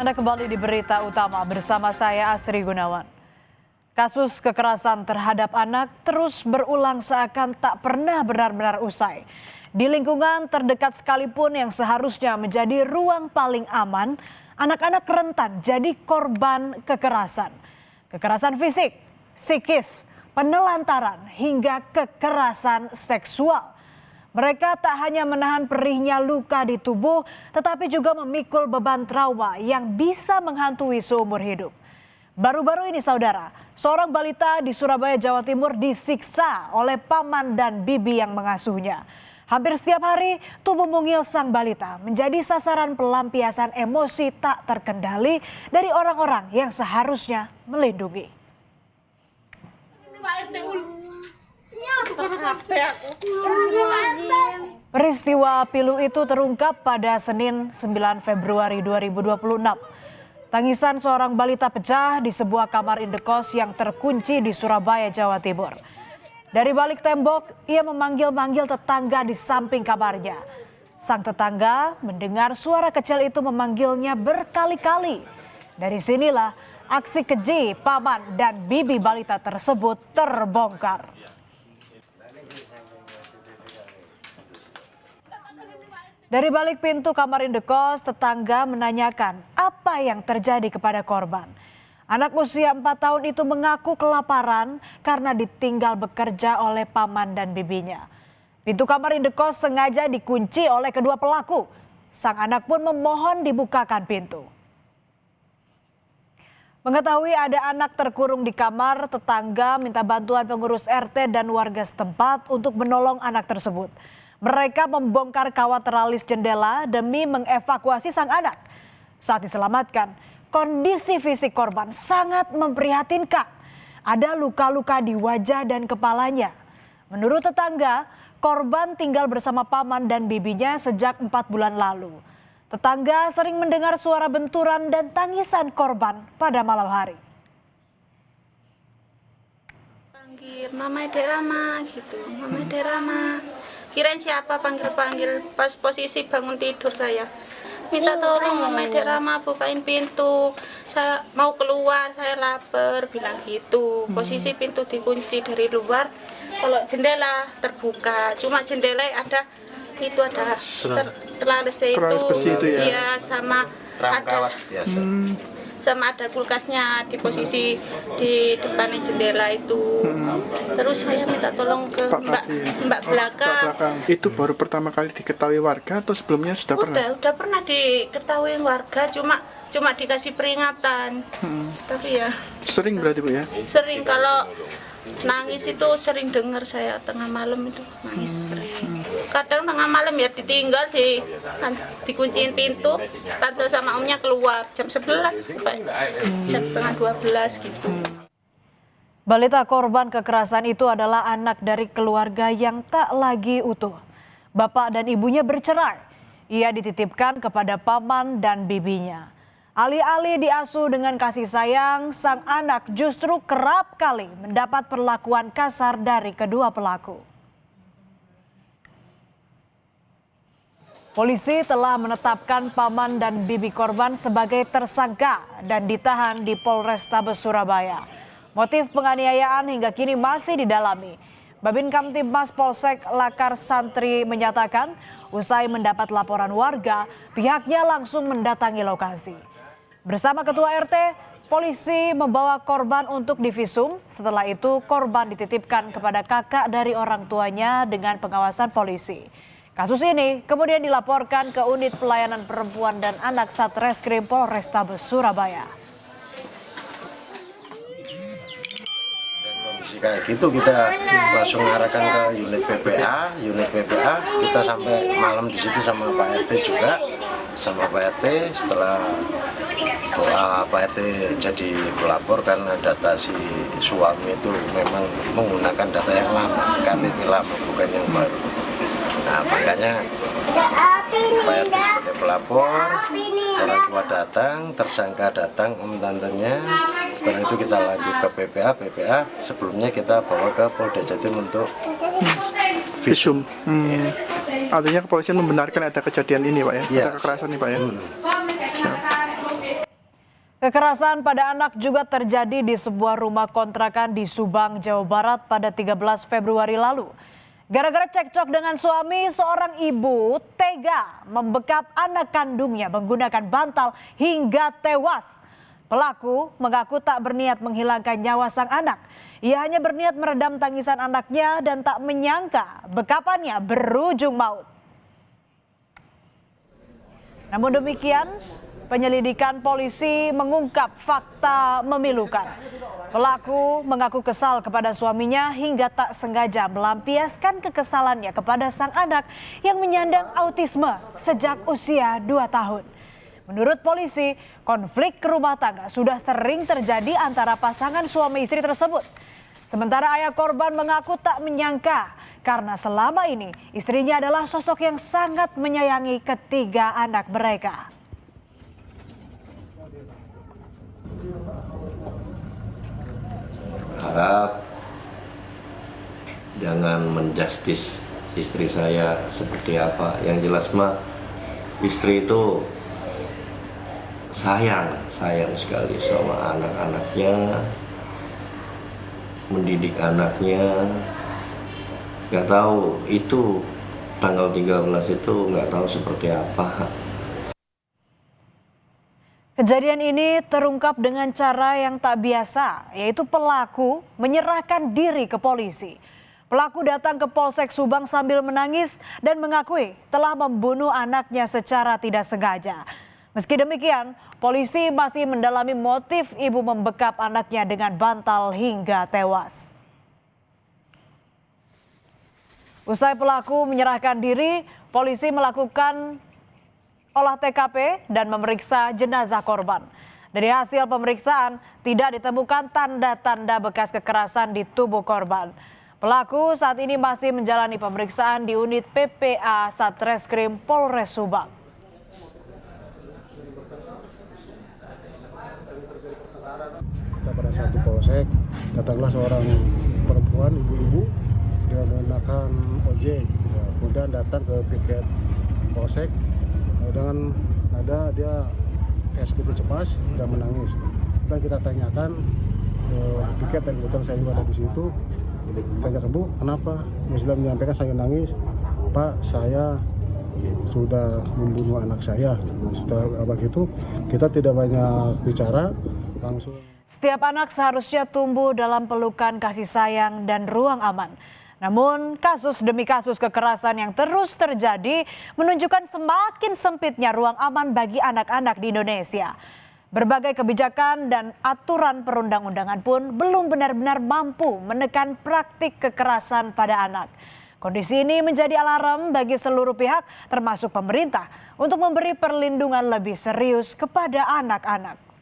Anda kembali di Berita Utama bersama saya Asri Gunawan. Kasus kekerasan terhadap anak terus berulang seakan tak pernah benar-benar usai. Di lingkungan terdekat sekalipun yang seharusnya menjadi ruang paling aman, anak-anak rentan jadi korban kekerasan. Kekerasan fisik, psikis, penelantaran hingga kekerasan seksual. Mereka tak hanya menahan perihnya luka di tubuh, tetapi juga memikul beban trauma yang bisa menghantui seumur hidup. Baru-baru ini saudara, seorang balita di Surabaya, Jawa Timur disiksa oleh paman dan bibi yang mengasuhnya. Hampir setiap hari, tubuh mungil sang balita menjadi sasaran pelampiasan emosi tak terkendali dari orang-orang yang seharusnya melindungi. Peristiwa pilu itu terungkap pada Senin 9 Februari 2026. Tangisan seorang balita pecah di sebuah kamar indekos yang terkunci di Surabaya, Jawa Timur. Dari balik tembok, ia memanggil-manggil tetangga di samping kamarnya. Sang tetangga mendengar suara kecil itu memanggilnya berkali-kali. Dari sinilah aksi keji paman dan bibi balita tersebut terbongkar. Dari balik pintu kamar indekos, tetangga menanyakan apa yang terjadi kepada korban. Anak usia 4 tahun itu mengaku kelaparan karena ditinggal bekerja oleh paman dan bibinya. Pintu kamar indekos sengaja dikunci oleh kedua pelaku. Sang anak pun memohon dibukakan pintu. Mengetahui ada anak terkurung di kamar, tetangga minta bantuan pengurus RT dan warga setempat untuk menolong anak tersebut. Mereka membongkar kawat teralis jendela demi mengevakuasi sang anak. Saat diselamatkan, kondisi fisik korban sangat memprihatinkan. Ada luka-luka di wajah dan kepalanya. Menurut tetangga, korban tinggal bersama paman dan bibinya sejak 4 bulan lalu. Tetangga sering mendengar suara benturan dan tangisan korban pada malam hari. Panggil Mama Derama gitu, Mama Derama. Kirain siapa panggil-panggil, pas posisi bangun tidur saya. Minta tolong Mama Derama bukain pintu, saya mau keluar, saya lapar, bilang gitu. Posisi pintu dikunci dari luar, kalau jendela terbuka, cuma jendela ada teralis itu ya, sama ada sama ada kulkasnya di posisi di depan jendela itu. Terus saya minta tolong ke Mbak belakang. Itu baru pertama kali diketahui warga atau sebelumnya sudah pernah? Udah pernah diketahui warga, cuma dikasih peringatan. Tapi ya sering berarti Bu ya? Sering, kalau nangis itu sering dengar saya tengah malam itu nangis sering. Kadang tengah malam ya ditinggal dikunciin pintu, tante sama omnya keluar jam 11 sampai jam setengah 12 gitu. Balita korban kekerasan itu adalah anak dari keluarga yang tak lagi utuh. Bapak dan ibunya bercerai. Ia dititipkan kepada paman dan bibinya. Alih-alih diasuh dengan kasih sayang, sang anak justru kerap kali mendapat perlakuan kasar dari kedua pelaku. Polisi telah menetapkan paman dan bibi korban sebagai tersangka dan ditahan di Polrestabes Surabaya. Motif penganiayaan hingga kini masih didalami. Babin Kamtibmas Polsek Lakar Santri menyatakan, usai mendapat laporan warga, pihaknya langsung mendatangi lokasi. Bersama Ketua RT, polisi membawa korban untuk divisum. Setelah itu korban dititipkan kepada kakak dari orang tuanya dengan pengawasan polisi. Kasus ini kemudian dilaporkan ke Unit Pelayanan Perempuan dan Anak Satreskrim Polrestabes Surabaya. Kayak gitu kita langsung arahkan ke unit PPA kita sampai malam di situ sama Pak RT juga, sama Pak RT. Setelah Pak RT jadi pelapor karena data si suami itu memang menggunakan data yang lama, KTP lama bukan yang baru. Nah makanya Pak RT sebagai pelapor, orang tua datang, tersangka datang, om tantenya. Setelah itu kita lanjut ke PPA, sebelumnya kita bawa ke Polda Jatim untuk visum. Artinya kepolisian membenarkan ada kejadian ini Pak ya, ada kekerasan ini Pak ya. Kekerasan pada anak juga terjadi di sebuah rumah kontrakan di Subang, Jawa Barat pada 13 Februari lalu. Gara-gara cekcok dengan suami, seorang ibu tega membekap anak kandungnya menggunakan bantal hingga tewas. Pelaku mengaku tak berniat menghilangkan nyawa sang anak. Ia hanya berniat meredam tangisan anaknya dan tak menyangka bekapannya berujung maut. Namun demikian, penyelidikan polisi mengungkap fakta memilukan. Pelaku mengaku kesal kepada suaminya hingga tak sengaja melampiaskan kekesalannya kepada sang anak yang menyandang autisme sejak usia 2 tahun. Menurut polisi, konflik rumah tangga sudah sering terjadi antara pasangan suami istri tersebut. Sementara ayah korban mengaku tak menyangka karena selama ini istrinya adalah sosok yang sangat menyayangi ketiga anak mereka. Harap jangan menjustis istri saya seperti apa. Yang jelas mah istri itu sayang sekali sama anak-anaknya, mendidik anaknya. Nggak tahu itu tanggal 13 itu nggak tahu seperti apa. Kejadian ini terungkap dengan cara yang tak biasa, yaitu pelaku menyerahkan diri ke polisi. Pelaku datang ke Polsek Subang sambil menangis dan mengakui telah membunuh anaknya secara tidak sengaja. Meski demikian, polisi masih mendalami motif ibu membekap anaknya dengan bantal hingga tewas. Usai pelaku menyerahkan diri, polisi melakukan olah TKP dan memeriksa jenazah korban. Dari hasil pemeriksaan, tidak ditemukan tanda-tanda bekas kekerasan di tubuh korban. Pelaku saat ini masih menjalani pemeriksaan di unit PPA Satreskrim Polres Subang. Pada satu polsek, datanglah seorang perempuan, ibu-ibu, dia menggunakan ojek. Kemudian datang ke piket polsek dengan nada dia eksekutif cepat dan menangis. Dan kita tanyakan piket dan kebetulan saya juga ada di situ. Tanyakan, Bu, kenapa? Muslim menyampaikan saya nangis. Pak, saya sudah membunuh anak saya. Setelah begitu kita tidak banyak bicara, langsung. Setiap anak seharusnya tumbuh dalam pelukan kasih sayang dan ruang aman. Namun kasus demi kasus kekerasan yang terus terjadi menunjukkan semakin sempitnya ruang aman bagi anak-anak di Indonesia. Berbagai kebijakan dan aturan perundang-undangan pun belum benar-benar mampu menekan praktik kekerasan pada anak. Kondisi ini menjadi alarm bagi seluruh pihak termasuk pemerintah untuk memberi perlindungan lebih serius kepada anak-anak.